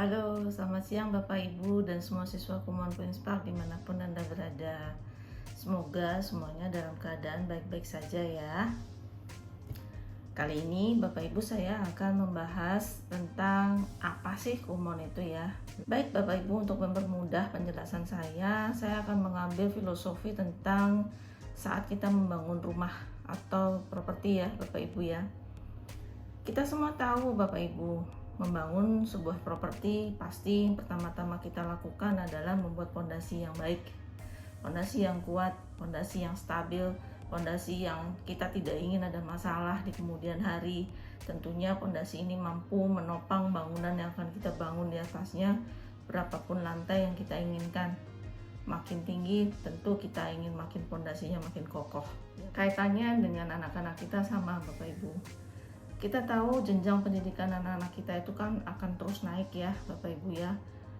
Halo, selamat siang Bapak Ibu dan semua siswa Kumon Queens Park dimanapun Anda berada. Semoga semuanya dalam keadaan baik-baik saja ya. Kali ini Bapak Ibu saya akan membahas tentang apa sih Kumon itu ya. Baik Bapak Ibu, untuk mempermudah penjelasan saya akan mengambil filosofi tentang saat kita membangun rumah atau properti ya Bapak Ibu ya. Kita semua tahu Bapak Ibu, membangun sebuah properti pasti pertama-tama kita lakukan adalah membuat fondasi yang baik, fondasi yang kuat, fondasi yang stabil, fondasi yang kita tidak ingin ada masalah di kemudian hari. Tentunya fondasi ini mampu menopang bangunan yang akan kita bangun di atasnya, berapapun lantai yang kita inginkan. Makin tinggi tentu kita ingin makin fondasinya makin kokoh. Kaitannya dengan anak-anak kita sama Bapak Ibu. Kita tahu jenjang pendidikan anak-anak kita itu kan akan terus naik ya Bapak Ibu ya.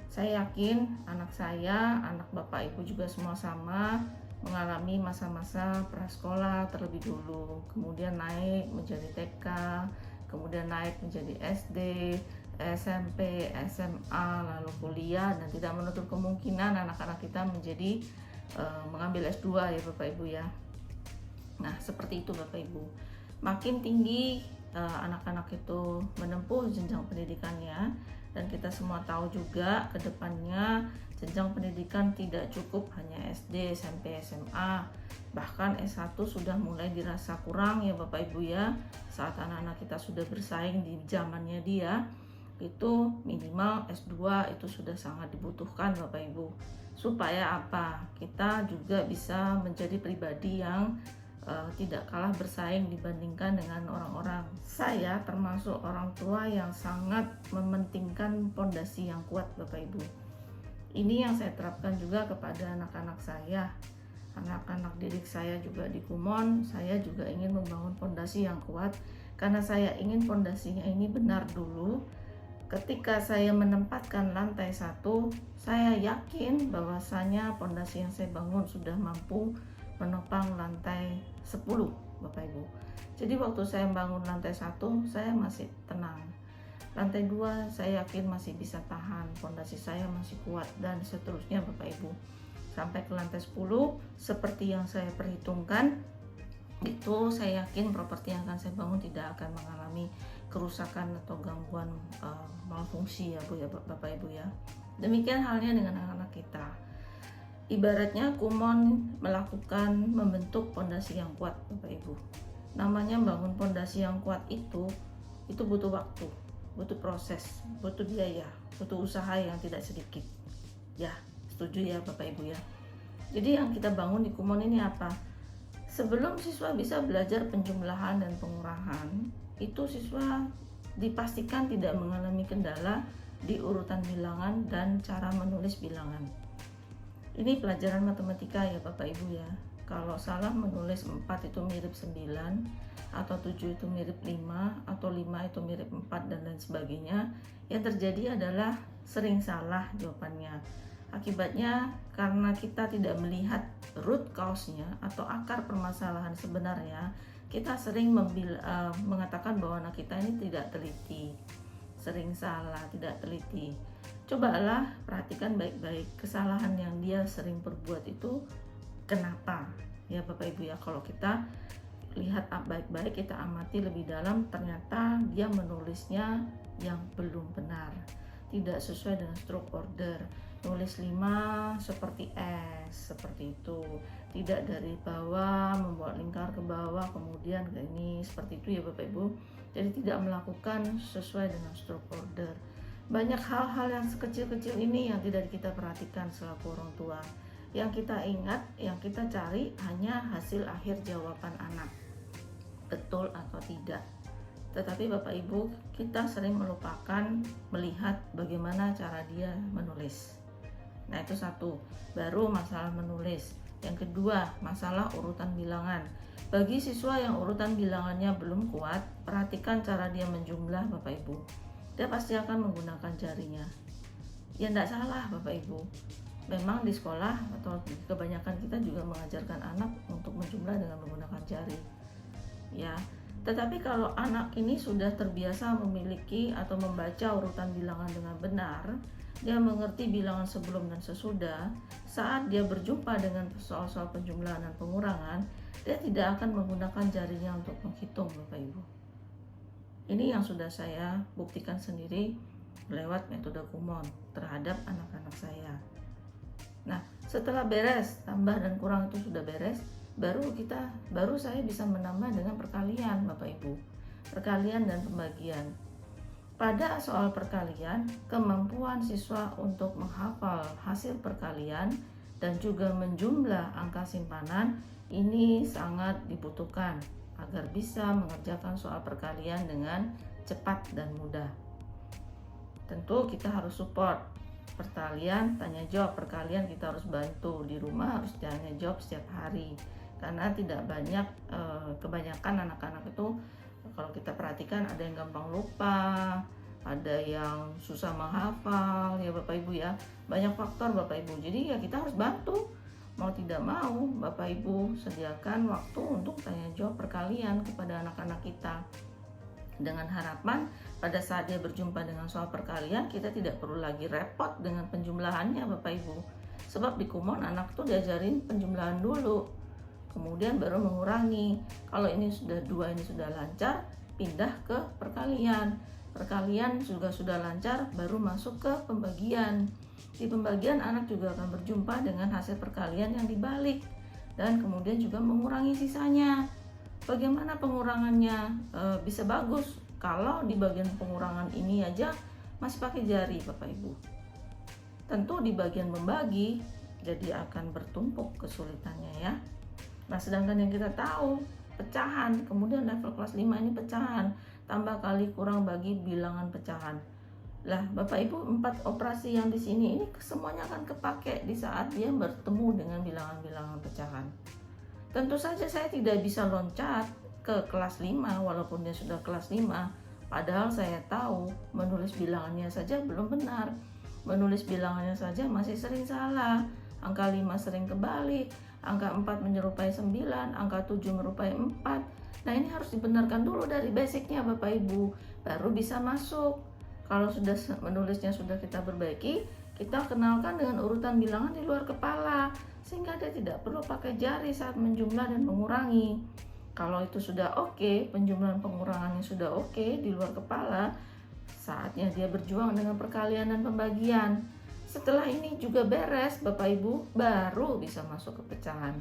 Saya yakin anak saya, anak Bapak Ibu juga semua sama mengalami masa-masa prasekolah terlebih dulu, kemudian naik menjadi TK, kemudian naik menjadi SD, SMP, SMA, lalu kuliah, dan tidak menutup kemungkinan anak-anak kita menjadi mengambil S2 ya Bapak Ibu ya. Nah, seperti itu Bapak Ibu. Makin tinggi anak-anak itu menempuh jenjang pendidikannya, dan kita semua tahu juga ke depannya jenjang pendidikan tidak cukup hanya SD, SMP, SMA, bahkan S1 sudah mulai dirasa kurang ya Bapak Ibu ya. Saat anak-anak kita sudah bersaing di zamannya dia, itu minimal S2 itu sudah sangat dibutuhkan Bapak Ibu. Supaya apa? Kita juga bisa menjadi pribadi yang tidak kalah bersaing dibandingkan dengan orang-orang. Saya termasuk orang tua yang sangat mementingkan fondasi yang kuat Bapak Ibu. Ini yang saya terapkan juga kepada anak-anak saya. Anak-anak didik saya juga di Kumon, saya juga ingin membangun fondasi yang kuat karena saya ingin fondasinya ini benar dulu. Ketika saya menempatkan lantai 1, saya yakin bahwasanya fondasi yang saya bangun sudah mampu menopang lantai 10 Bapak Ibu. Jadi waktu saya bangun lantai 1, saya masih tenang. Lantai 2 saya yakin masih bisa tahan, fondasi saya masih kuat, dan seterusnya Bapak Ibu. Sampai ke lantai 10 seperti yang saya perhitungkan, itu saya yakin properti yang akan saya bangun tidak akan mengalami kerusakan atau gangguan malfungsi ya Bu ya Bapak Ibu ya. Demikian halnya dengan anak-anak kita. Ibaratnya Kumon membentuk fondasi yang kuat Bapak Ibu. Namanya bangun fondasi yang kuat itu butuh waktu, butuh proses, butuh biaya, butuh usaha yang tidak sedikit. Ya, setuju ya Bapak Ibu ya. Jadi yang kita bangun di Kumon ini apa? Sebelum siswa bisa belajar penjumlahan dan pengurahan, itu siswa dipastikan tidak mengalami kendala di urutan bilangan dan cara menulis bilangan. Ini pelajaran matematika ya Bapak Ibu ya. Kalau salah menulis 4 itu mirip 9, atau 7 itu mirip 5, atau 5 itu mirip 4, dan lain sebagainya, yang terjadi adalah sering salah jawabannya. Akibatnya karena kita tidak melihat root cause-nya atau akar permasalahan sebenarnya, kita sering mengatakan bahwa anak kita ini tidak teliti, sering salah, tidak teliti. Cobalah perhatikan baik-baik kesalahan yang dia sering perbuat itu kenapa ya Bapak Ibu ya. Kalau kita lihat baik-baik, kita amati lebih dalam, ternyata dia menulisnya yang belum benar, tidak sesuai dengan stroke order. Nulis 5 seperti S, seperti itu, tidak dari bawah membuat lingkar ke bawah kemudian ke ini, seperti itu ya Bapak Ibu. Jadi tidak melakukan sesuai dengan stroke order. Banyak hal-hal yang sekecil-kecil ini yang tidak kita perhatikan selaku orang tua. Yang kita ingat, yang kita cari hanya hasil akhir jawaban anak, betul atau tidak. Tetapi Bapak Ibu, kita sering melupakan melihat bagaimana cara dia menulis. Nah itu satu, baru masalah menulis. Yang kedua, masalah urutan bilangan. Bagi siswa yang urutan bilangannya belum kuat, perhatikan cara dia menjumlah Bapak Ibu. Dia pasti akan menggunakan jarinya. Ya tidak salah Bapak Ibu. Memang di sekolah atau kebanyakan kita juga mengajarkan anak untuk menjumlah dengan menggunakan jari. Ya, Tetapi kalau anak ini sudah terbiasa memiliki atau membaca urutan bilangan dengan benar, dia mengerti bilangan sebelum dan sesudah, saat dia berjumpa dengan soal-soal penjumlahan dan pengurangan, dia tidak akan menggunakan jarinya untuk menghitung, Bapak Ibu. Ini yang sudah saya buktikan sendiri lewat metode Kumon terhadap anak-anak saya. Nah, setelah beres, tambah dan kurang itu sudah beres, baru saya bisa menambah dengan perkalian, Bapak Ibu. Perkalian dan pembagian. Pada soal perkalian, kemampuan siswa untuk menghafal hasil perkalian dan juga menjumlah angka simpanan ini sangat dibutuhkan agar bisa mengerjakan soal perkalian dengan cepat dan mudah. Tentu kita harus support perkalian, tanya jawab perkalian, kita harus bantu di rumah, harus tanya jawab setiap hari, karena tidak banyak kebanyakan anak-anak itu kalau kita perhatikan ada yang gampang lupa, ada yang susah menghafal ya Bapak Ibu ya, banyak faktor Bapak Ibu. Jadi ya kita harus bantu, mau tidak mau Bapak Ibu sediakan waktu untuk tanya jawab perkalian kepada anak-anak kita, dengan harapan pada saat dia berjumpa dengan soal perkalian kita tidak perlu lagi repot dengan penjumlahannya Bapak Ibu. Sebab di Kumon anak tuh diajarin penjumlahan dulu, kemudian baru mengurangi. Kalau ini sudah dua, ini sudah lancar, pindah ke perkalian. Perkalian juga sudah lancar, baru masuk ke pembagian. Di pembagian anak juga akan berjumpa dengan hasil perkalian yang dibalik dan kemudian juga mengurangi sisanya. Bagaimana pengurangannya bisa bagus kalau di bagian pengurangan ini aja masih pakai jari Bapak Ibu. Tentu di bagian membagi jadi akan bertumpuk kesulitannya ya. Nah, sedangkan yang kita tahu pecahan, kemudian level kelas 5 ini pecahan, tambah kali kurang bagi bilangan pecahan. Lah, Bapak Ibu, 4 operasi yang di sini ini semuanya akan kepake di saat dia bertemu dengan bilangan-bilangan pecahan. Tentu saja saya tidak bisa loncat ke kelas 5 walaupun dia sudah kelas 5, padahal saya tahu menulis bilangannya saja belum benar. Menulis bilangannya saja masih sering salah. Angka 5 sering kebalik, angka 4 menyerupai 9, angka 7 menyerupai 4. Nah, ini harus dibenarkan dulu dari basicnya Bapak Ibu, baru bisa masuk. Kalau sudah menulisnya sudah kita perbaiki, kita kenalkan dengan urutan bilangan di luar kepala, sehingga dia tidak perlu pakai jari saat menjumlah dan mengurangi. Kalau itu sudah oke, penjumlahan pengurangannya sudah oke di luar kepala, saatnya dia berjuang dengan perkalian dan pembagian. Setelah ini juga beres Bapak Ibu, baru bisa masuk ke pecahan.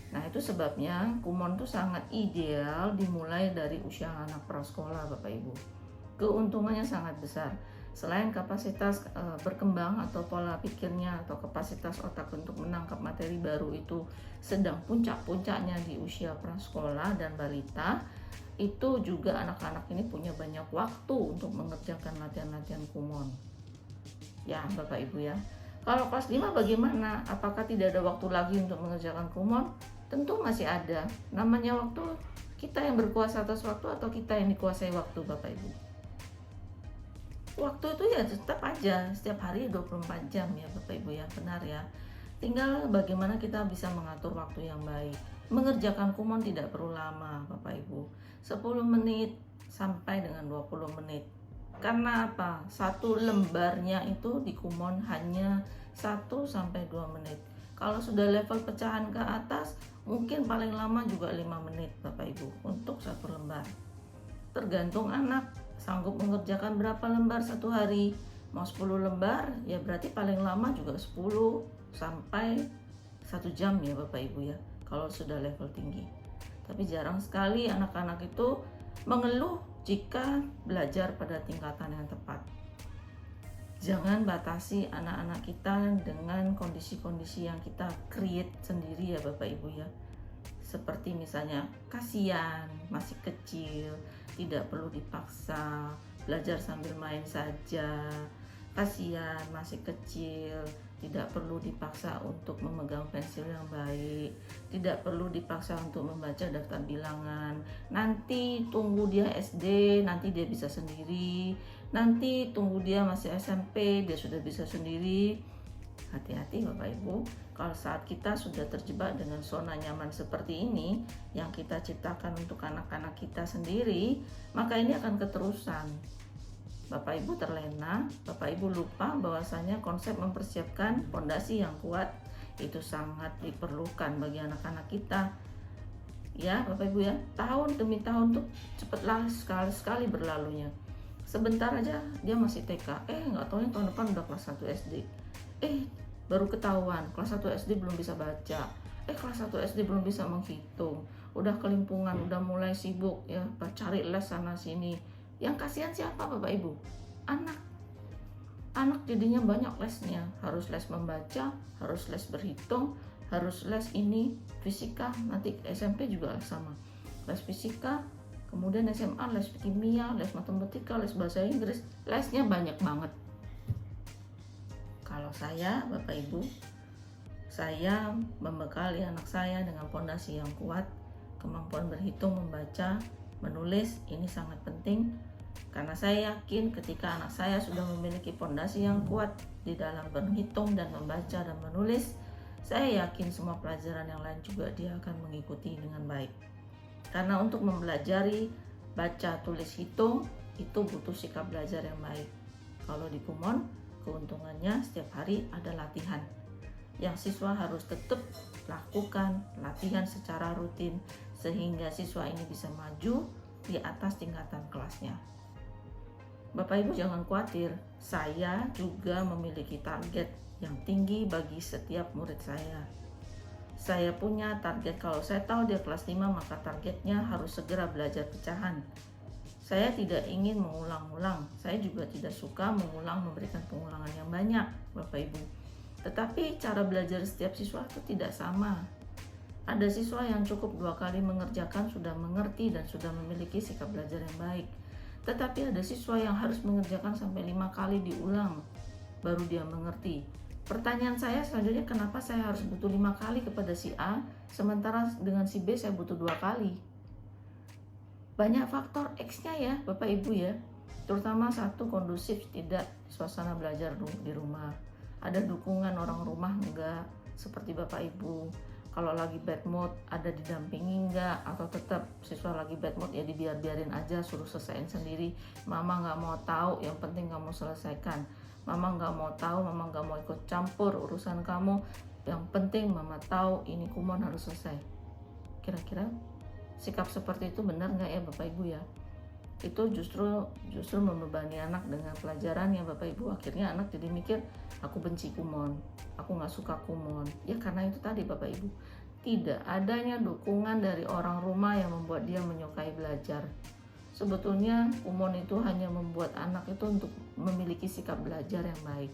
Nah, itu sebabnya Kumon itu sangat ideal dimulai dari usia anak prasekolah Bapak Ibu. Keuntungannya sangat besar. Selain kapasitas berkembang atau pola pikirnya atau kapasitas otak untuk menangkap materi baru itu sedang puncak-puncaknya di usia prasekolah dan balita, itu juga anak-anak ini punya banyak waktu untuk mengerjakan latihan-latihan Kumon. Ya Bapak Ibu ya. Kalau kelas 5 bagaimana? Apakah tidak ada waktu lagi untuk mengerjakan Kumon? Tentu masih ada. Namanya waktu, kita yang berkuasa atas waktu atau kita yang dikuasai waktu Bapak Ibu. Waktu itu ya tetap aja setiap hari 24 jam ya Bapak Ibu ya, benar ya. Tinggal bagaimana kita bisa mengatur waktu yang baik. Mengerjakan Kumon tidak perlu lama Bapak Ibu, 10 menit sampai dengan 20 menit. Karena apa? Satu lembarnya itu di Kumon hanya 1 sampai 2 menit. Kalau sudah level pecahan ke atas, mungkin paling lama juga 5 menit Bapak Ibu untuk satu lembar. Tergantung anak sanggup mengerjakan berapa lembar satu hari. Mau 10 lembar ya berarti paling lama juga 10 sampai 1 jam ya Bapak Ibu ya, kalau sudah level tinggi. Tapi jarang sekali anak-anak itu mengeluh jika belajar pada tingkatan yang tepat. Jangan batasi anak-anak kita dengan kondisi-kondisi yang kita create sendiri ya Bapak Ibu ya. Seperti misalnya kasihan, masih kecil, tidak perlu dipaksa, belajar sambil main saja. Kasihan, masih kecil, tidak perlu dipaksa untuk memegang pensil yang baik, tidak perlu dipaksa untuk membaca daftar bilangan. Nanti tunggu dia SD, nanti dia bisa sendiri. Nanti tunggu dia masih SMP, dia sudah bisa sendiri. Hati-hati Bapak Ibu, kalau saat kita sudah terjebak dengan zona nyaman seperti ini yang kita ciptakan untuk anak-anak kita sendiri, maka ini akan keterusan. Bapak Ibu terlena, Bapak Ibu lupa bahwasanya konsep mempersiapkan fondasi yang kuat itu sangat diperlukan bagi anak-anak kita. Ya Bapak Ibu ya, tahun demi tahun tuh cepatlah sekali berlalunya. Sebentar aja dia masih TK, nggak taunya tahun depan udah kelas 1 SD. Baru ketahuan kelas 1 SD belum bisa baca, kelas 1 SD belum bisa menghitung, udah kelimpungan, udah mulai sibuk ya, cari les sana sini. Yang kasihan siapa Bapak Ibu? Anak jadinya banyak lesnya, harus les membaca, harus les berhitung, harus les ini fisika, nanti SMP juga sama, les fisika, kemudian SMA les kimia, les matematika, les bahasa Inggris, lesnya banyak banget. Kalau saya Bapak Ibu, saya membekali anak saya dengan fondasi yang kuat, kemampuan berhitung, membaca, menulis, ini sangat penting. Karena saya yakin ketika anak saya sudah memiliki fondasi yang kuat di dalam berhitung dan membaca dan menulis, saya yakin semua pelajaran yang lain juga dia akan mengikuti dengan baik. Karena untuk mempelajari baca, tulis, hitung itu butuh sikap belajar yang baik. Kalau di Kumon, keuntungannya setiap hari ada latihan yang siswa harus tetap lakukan latihan secara rutin sehingga siswa ini bisa maju di atas tingkatan kelasnya. Bapak Ibu jangan khawatir, saya juga memiliki target yang tinggi bagi setiap murid saya. Saya punya target, kalau saya tahu dia kelas 5 maka targetnya harus segera belajar pecahan. Saya tidak ingin mengulang-ulang, saya juga tidak suka memberikan pengulangan yang banyak Bapak Ibu. Tetapi cara belajar setiap siswa itu tidak sama. Ada siswa yang cukup 2 kali mengerjakan sudah mengerti dan sudah memiliki sikap belajar yang baik. Tetapi ada siswa yang harus mengerjakan sampai 5 kali diulang baru dia mengerti. Pertanyaan saya selanjutnya, kenapa saya harus butuh 5 kali kepada si A sementara dengan si B saya butuh 2 kali? Banyak faktor X-nya ya Bapak Ibu ya. Terutama satu, kondusif tidak suasana belajar di rumah. Ada dukungan orang rumah enggak, seperti Bapak Ibu. Kalau lagi bad mood ada didampingi enggak, atau tetap siswa lagi bad mood ya dibiarin aja, suruh selesaiin sendiri. Mama nggak mau tahu, yang penting kamu selesaikan. Mama nggak mau tahu, mama nggak mau ikut campur urusan kamu, yang penting mama tahu ini Kumon harus selesai. Kira-kira sikap seperti itu benar nggak ya Bapak Ibu ya? Itu justru membebani anak dengan pelajaran ya Bapak Ibu. Akhirnya anak jadi mikir, aku benci Kumon, aku nggak suka Kumon. Ya karena itu tadi Bapak Ibu, tidak adanya dukungan dari orang rumah yang membuat dia menyukai belajar. Sebetulnya Kumon itu hanya membuat anak itu untuk memiliki sikap belajar yang baik.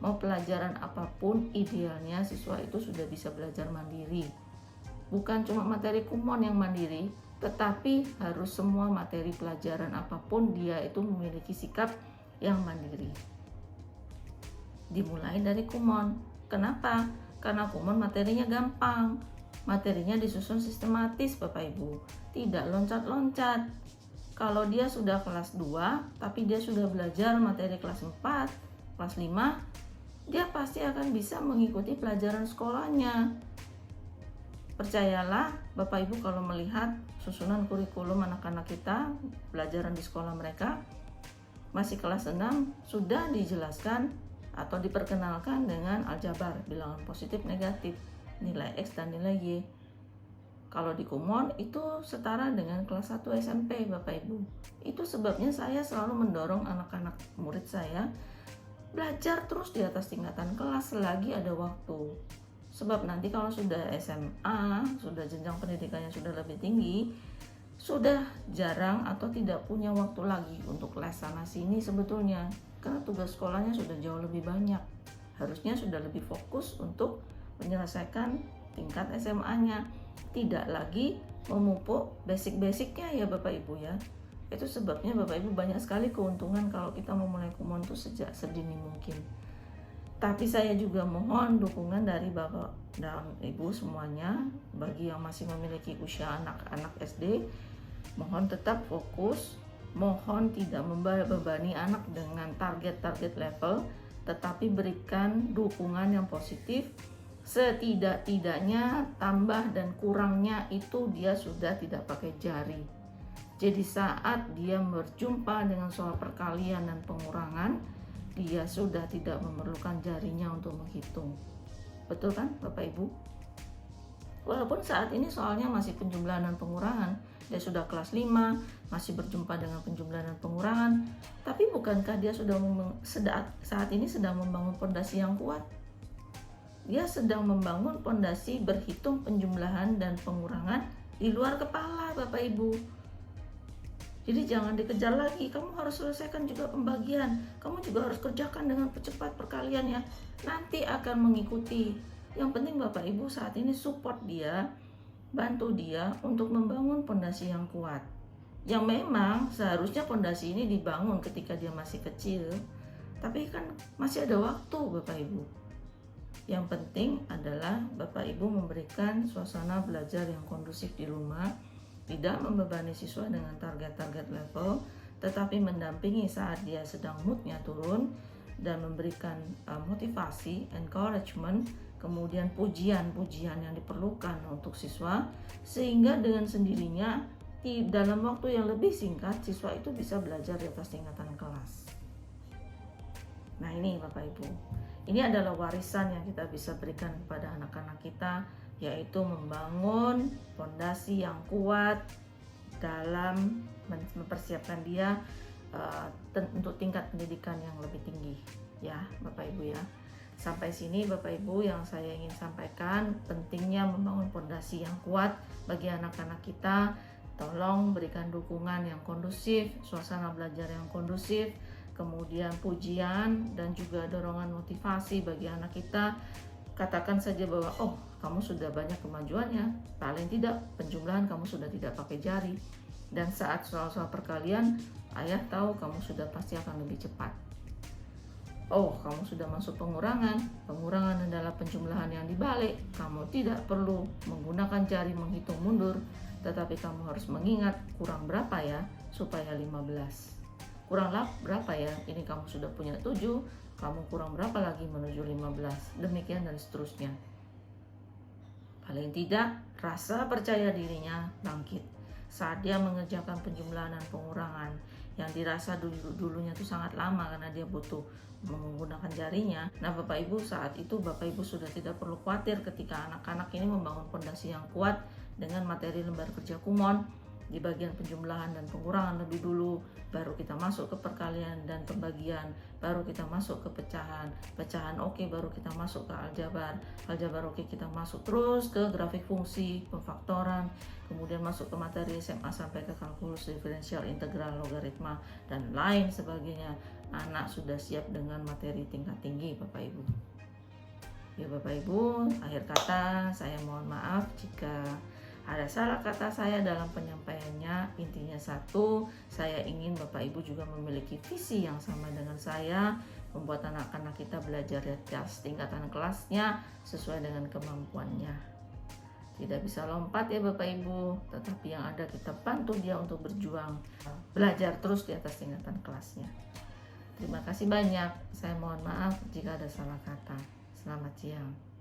Mau pelajaran apapun, idealnya siswa itu sudah bisa belajar mandiri. Bukan cuma materi Kumon yang mandiri, tetapi harus semua materi pelajaran apapun dia itu memiliki sikap yang mandiri. Dimulai dari Kumon. Kenapa? Karena Kumon materinya gampang. Materinya disusun sistematis Bapak Ibu, tidak loncat-loncat. Kalau dia sudah kelas 2, tapi dia sudah belajar materi kelas 4, kelas 5, dia pasti akan bisa mengikuti pelajaran sekolahnya. Percayalah Bapak Ibu, kalau melihat susunan kurikulum anak-anak kita, pelajaran di sekolah mereka masih kelas 6 sudah dijelaskan atau diperkenalkan dengan aljabar, bilangan positif negatif, nilai X dan nilai Y. Kalau di Kumon itu setara dengan kelas 1 SMP Bapak Ibu. Itu sebabnya saya selalu mendorong anak-anak murid saya belajar terus di atas tingkatan kelas selagi ada waktu. Sebab nanti kalau sudah SMA, sudah jenjang pendidikannya sudah lebih tinggi, sudah jarang atau tidak punya waktu lagi untuk les sana sini sebetulnya. Karena tugas sekolahnya sudah jauh lebih banyak. Harusnya sudah lebih fokus untuk menyelesaikan tingkat SMA-nya. Tidak lagi memupuk basic-basicnya ya Bapak Ibu ya. Itu sebabnya Bapak Ibu banyak sekali keuntungan kalau kita memulai Kumon itu sejak sedini mungkin. Tapi saya juga mohon dukungan dari Bapak dan Ibu semuanya. Bagi yang masih memiliki usia anak-anak SD, mohon tetap fokus, mohon tidak membebani anak dengan target-target level, tetapi berikan dukungan yang positif. Setidak-tidaknya tambah dan kurangnya itu dia sudah tidak pakai jari. Jadi saat dia berjumpa dengan soal perkalian dan pengurangan, dia sudah tidak memerlukan jarinya untuk menghitung. Betul kan Bapak Ibu? Walaupun saat ini soalnya masih penjumlahan dan pengurangan, dia sudah kelas 5, masih berjumpa dengan penjumlahan dan pengurangan, tapi bukankah dia sudah saat ini sedang membangun pondasi yang kuat? Dia sedang membangun pondasi berhitung penjumlahan dan pengurangan di luar kepala Bapak Ibu. Jadi jangan dikejar lagi, kamu harus selesaikan juga pembagian, kamu juga harus kerjakan dengan cepat perkaliannya, nanti akan mengikuti. Yang penting Bapak Ibu saat ini support dia, bantu dia untuk membangun pondasi yang kuat. Yang memang seharusnya pondasi ini dibangun ketika dia masih kecil, tapi kan masih ada waktu Bapak Ibu. Yang penting adalah Bapak Ibu memberikan suasana belajar yang kondusif di rumah, tidak membebani siswa dengan target-target level, tetapi mendampingi saat dia sedang moodnya turun, dan memberikan motivasi, encouragement, kemudian pujian-pujian yang diperlukan untuk siswa, sehingga dengan sendirinya dalam waktu yang lebih singkat siswa itu bisa belajar di atas tingkatan kelas. Nah ini Bapak Ibu, ini adalah warisan yang kita bisa berikan kepada anak-anak kita, yaitu membangun pondasi yang kuat dalam mempersiapkan dia untuk tingkat pendidikan yang lebih tinggi, ya Bapak Ibu ya. Sampai sini Bapak Ibu yang saya ingin sampaikan, pentingnya membangun pondasi yang kuat bagi anak-anak kita. Tolong berikan dukungan yang kondusif, suasana belajar yang kondusif, kemudian pujian dan juga dorongan motivasi bagi anak kita. Katakan saja bahwa oh, kamu sudah banyak kemajuannya, paling tidak penjumlahan kamu sudah tidak pakai jari, dan saat soal-soal perkalian ayah tahu kamu sudah pasti akan lebih cepat. Oh, kamu sudah masuk pengurangan adalah penjumlahan yang dibalik, kamu tidak perlu menggunakan jari menghitung mundur, tetapi kamu harus mengingat kurang berapa ya supaya 15, kurang berapa ya, ini kamu sudah punya 7, kamu kurang berapa lagi menuju 15, demikian dan seterusnya. Paling tidak rasa percaya dirinya bangkit saat dia mengerjakan penjumlahan dan pengurangan yang dirasa dulunya itu sangat lama karena dia butuh menggunakan jarinya. Nah Bapak Ibu, saat itu Bapak Ibu sudah tidak perlu khawatir ketika anak-anak ini membangun pondasi yang kuat dengan materi lembar kerja Kumon di bagian penjumlahan dan pengurangan lebih dulu, baru kita masuk ke perkalian dan pembagian, baru kita masuk ke pecahan oke, baru kita masuk ke aljabar oke, kita masuk terus ke grafik fungsi, pemfaktoran, kemudian masuk ke materi SMA sampai ke kalkulus diferensial, integral, logaritma, dan lain sebagainya. Anak sudah siap dengan materi tingkat tinggi Bapak Ibu. Ya Bapak Ibu, akhir kata saya mohon maaf jika ada salah kata saya dalam penyampaiannya. Intinya satu, saya ingin Bapak Ibu juga memiliki visi yang sama dengan saya, membuat anak-anak kita belajar di atas tingkatan kelasnya sesuai dengan kemampuannya. Tidak bisa lompat ya Bapak Ibu, tetapi yang ada kita bantu dia untuk berjuang, belajar terus di atas tingkatan kelasnya. Terima kasih banyak, saya mohon maaf jika ada salah kata. Selamat siang.